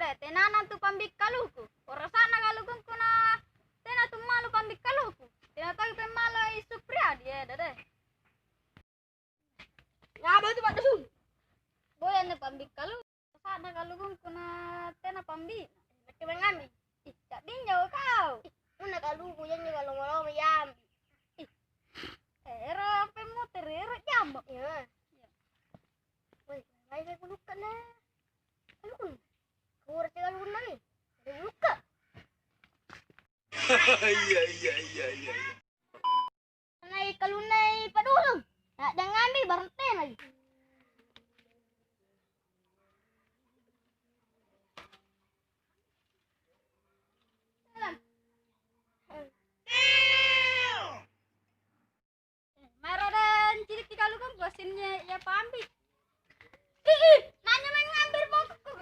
Dede, tenanan tu pambik kaluku. Ora sana kaluku kuna. Tena tu malu pambik kaluku. Tena tahu pemalo isu priadi ya, dede. Ngapa tu Pak Dusun? Boya ne pambik kaluku. Sana kaluku kuna tena pambik. Nak mengambil. Ih, cak dinjau kau. Una kaluku yang kalau mau yam. Ero pemuter ero jambak. Ya. Woi, baik aku luka nah. Kaluku. Kau rasa kaluku nani? Ada luka. Iya. Naik kalunai Pak Dusun. Nak jangan ambil barang ten lagi. Maro dan cilik di kaluku bosinnya ya pambik. Nanya mengambil pokok.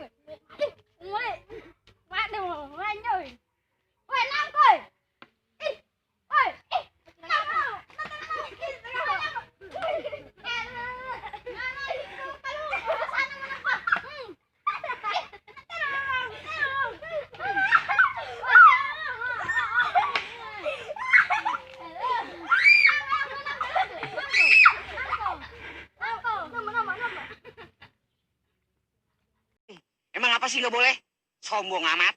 Mulai. Waduh, wanjoy. Woi, nangkoi. Woi, Emang apa sih nggak boleh? Sombong amat.